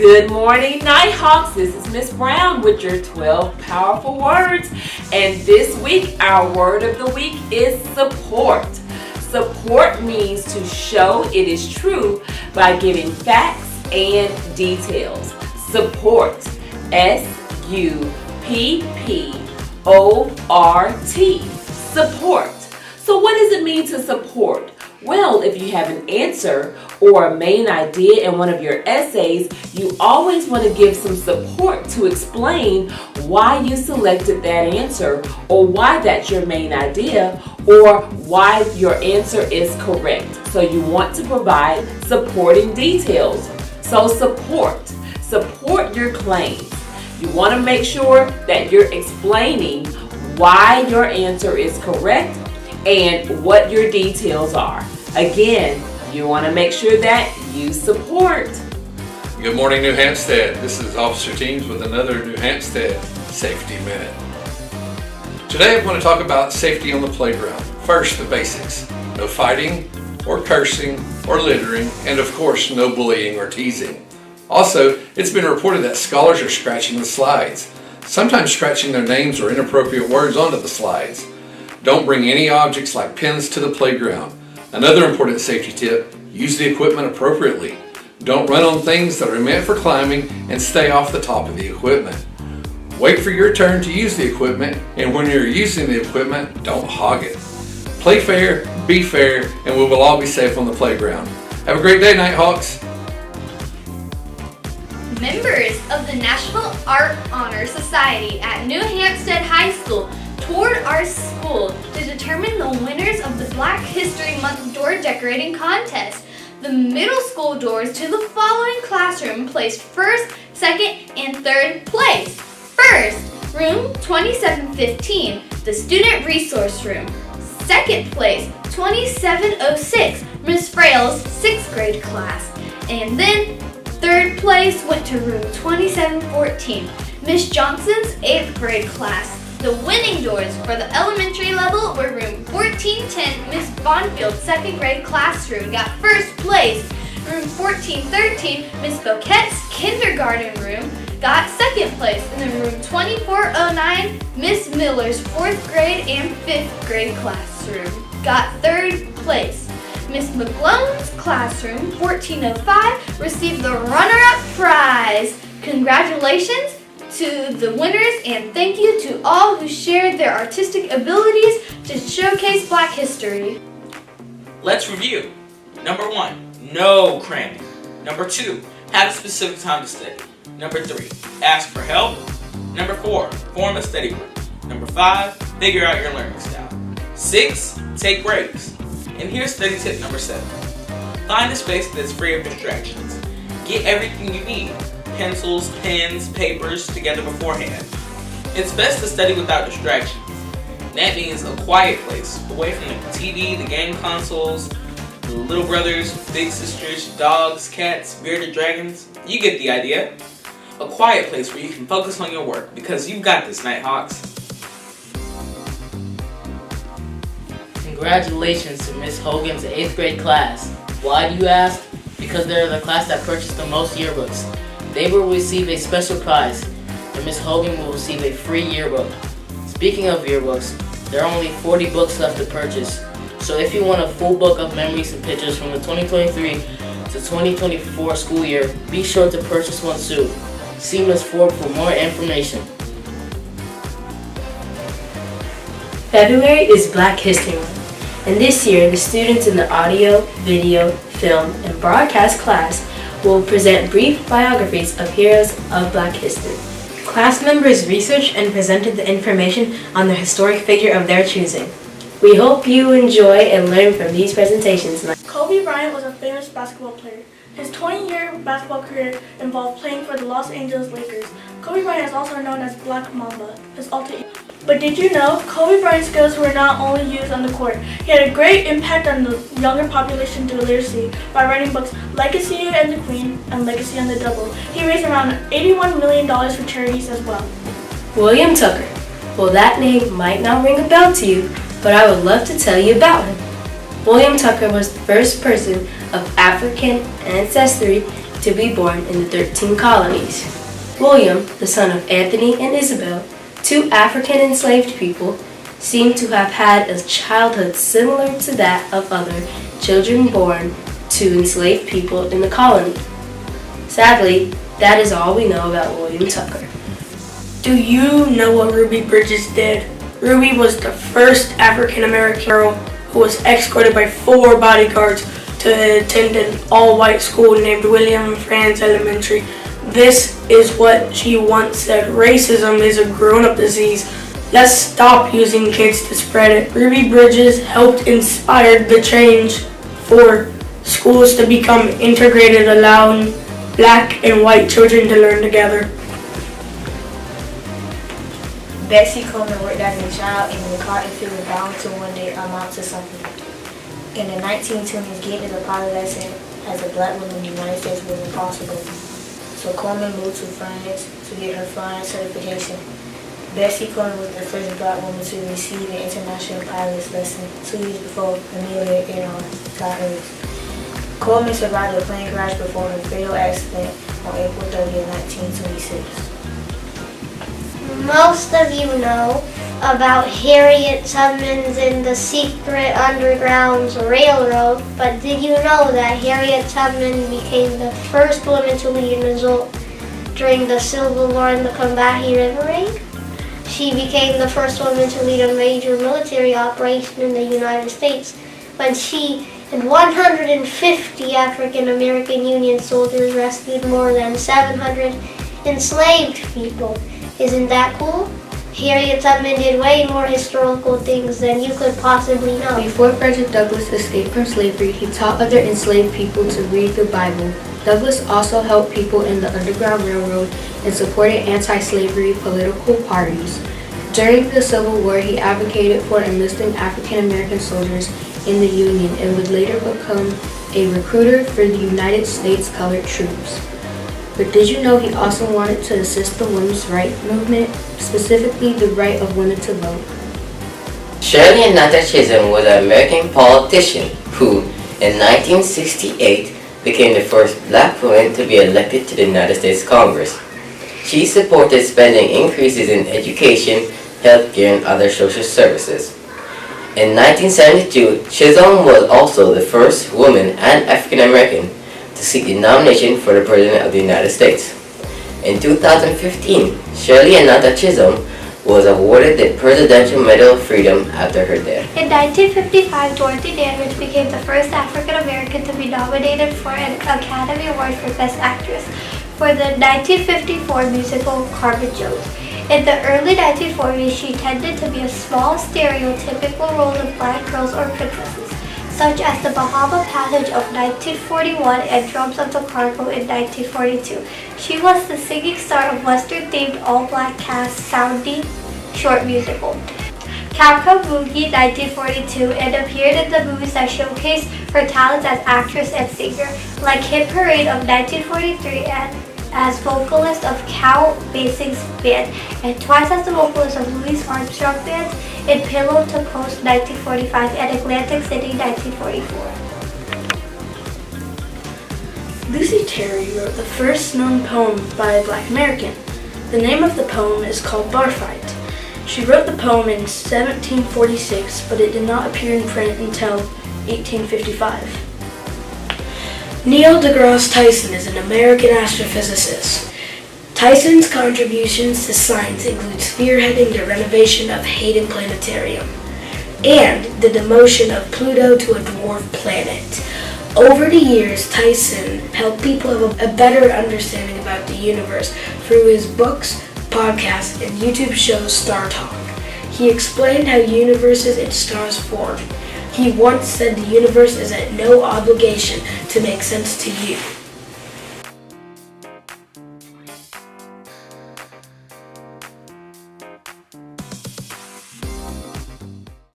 Good morning, Nighthawks. This is Miss Brown with your 12 powerful words. And this week, our word of the week is support. Support means to show it is true by giving facts and details. Support. S-U-P-P-O-R-T. Support. So what does it mean to support? Well, if you have an answer or a main idea in one of your essays, you always want to give some support to explain why you selected that answer or why that's your main idea or why your answer is correct. So you want to provide supporting details. So support your claims. You want to make sure that you're explaining why your answer is correct and what your details are. Again, you want to make sure that you support. Good morning, New Hampstead. This is Officer Teams with another New Hampstead Safety Minute. Today I'm going to talk about safety on the playground. First, the basics. No fighting or cursing or littering, and of course, no bullying or teasing. Also, it's been reported that scholars are scratching the slides, sometimes scratching their names or inappropriate words onto the slides. Don't bring any objects like pens to the playground. Another important safety tip, use the equipment appropriately. Don't run on things that are meant for climbing and stay off the top of the equipment. Wait for your turn to use the equipment, and when you're using the equipment, don't hog it. Play fair, be fair, and we will all be safe on the playground. Have a great day, Nighthawks. Members of the National Art Honor Society at New Hampstead High School toured our school to determine the winners of the Black History Month door decorating contest. The middle school doors to the following classroom placed first, second, and third place. First, room 2715, the Student Resource Room. Second place, 2706, Ms. Frail's 6th grade class. And then third place went to room 2714, Ms. Johnson's 8th grade class. The winning doors for the elementary level were room 1410, Ms. Bonfield's 2nd grade classroom got first place. Room 1413, Ms. Boquette's kindergarten room got second place. And then room 2409, Ms. Miller's 4th grade and 5th grade classroom got third place. Ms. McGlone's classroom, 1405, received the runner-up prize. Congratulations to the winners, and thank you to all who shared their artistic abilities to showcase Black history. Let's review. Number 1, no cramming. Number 2, have a specific time to study. Number 3, ask for help. Number 4, form a study group. Number 5, figure out your learning style. 6, take breaks. And here's study tip number 7. Find a space that's free of distractions. Get everything you need. Pencils, pens, papers together beforehand. It's best to study without distractions. That means a quiet place, away from the TV, the game consoles, the little brothers, big sisters, dogs, cats, bearded dragons. You get the idea. A quiet place where you can focus on your work, because you've got this, Nighthawks. Congratulations to Miss Hogan's 8th grade class. Why do you ask? Because they're the class that purchased the most yearbooks. They will receive a special prize, and Miss Hogan will receive a free yearbook. Speaking of yearbooks, there are only 40 books left to purchase. So if you want a full book of memories and pictures from the 2023 to 2024 school year, be sure to purchase one soon. See Ms. Ford for more information. February is Black History Month, and this year the students in the audio, video, film, and broadcast class will present brief biographies of heroes of Black history. Class members researched and presented the information on the historic figure of their choosing. We hope you enjoy and learn from these presentations. Kobe Bryant was a famous basketball player. His 20-year basketball career involved playing for the Los Angeles Lakers. Kobe Bryant is also known as Black Mamba, his alter ego. But did you know Kobe Bryant's skills were not only used on the court? He had a great impact on the younger population through literacy by writing books Legacy and the Queen and Legacy and the Double. He raised around $81 million for charities as well. William Tucker. Well, that name might not ring a bell to you, but I would love to tell you about him. William Tucker was the first person of African ancestry to be born in the 13 colonies. William, the son of Anthony and Isabel, two African enslaved people, seemed to have had a childhood similar to that of other children born to enslaved people in the colony. Sadly, that is all we know about William Tucker. Do you know what Ruby Bridges did? Ruby was the first African American girl who was escorted by 4 bodyguards to attend an all-white school named William Franz Elementary. This is what she once said: racism is a grown-up disease. Let's stop using kids to spread it. Ruby Bridges helped inspire the change for schools to become integrated, allowing black and white children to learn together. Betsy Coleman worked as a child in the cotton field, bound to one day amount to something. In the 1920s, getting to the adolescent as a black woman in the United States was impossible. So Coleman moved to France to get her flying certification. Betsy Coleman was the first black woman to receive an international pilot's lesson 2 years before Amelia Earhart got hers. Coleman survived a plane crash before her fatal accident on April 30, 1926. Most of you know about Harriet Tubman's and the secret underground railroad, but did you know that Harriet Tubman became the first woman to lead an assault during the Civil War in the Combahee River Raid? She became the first woman to lead a major military operation in the United States when she and 150 African American Union soldiers rescued more than 700 enslaved people. Isn't that cool? Harriet Tubman did way more historical things than you could possibly know. Before Frederick Douglass escaped from slavery, he taught other enslaved people to read the Bible. Douglass also helped people in the Underground Railroad and supported anti-slavery political parties. During the Civil War, he advocated for enlisting African American soldiers in the Union and would later become a recruiter for the United States Colored Troops. But did you know he also wanted to assist the women's rights movement, specifically the right of women to vote? Shirley Ananta Chisholm was an American politician who, in 1968, became the first black woman to be elected to the United States Congress. She supported spending increases in education, healthcare, and other social services. In 1972, Chisholm was also the first woman and African American to seek the nomination for the President of the United States. In 2015, Shirley Ananta Chisholm was awarded the Presidential Medal of Freedom after her death. In 1955, Dorothy Dandridge became the first African American to be nominated for an Academy Award for Best Actress for the 1954 musical Carmen Jones. In the early 1940s, she tended to be a small, stereotypical role in black girls or princesses, such as the Bahama Passage of 1941 and Drums of the Cargo in 1942. She was the singing star of Western-themed all-black cast sounding short musical Cowcum Boogie 1942 and appeared in the movies that showcased her talents as actress and singer, like Hit Parade of 1943 and as vocalist of Cal Basing's band, and twice as the vocalist of Louis Armstrong Band in Pillow to Post 1945 and Atlantic City 1944. Lucy Terry wrote the first known poem by a black American. The name of the poem is called Bar Fight. She wrote the poem in 1746, but it did not appear in print until 1855. Neil deGrasse Tyson is an American astrophysicist. Tyson's contributions to science include spearheading the renovation of Hayden Planetarium and the demotion of Pluto to a dwarf planet. Over the years, Tyson helped people have a better understanding about the universe through his books, podcasts, and YouTube show Star Talk. He explained how universes and stars form. He once said the universe is at no obligation to make sense to you.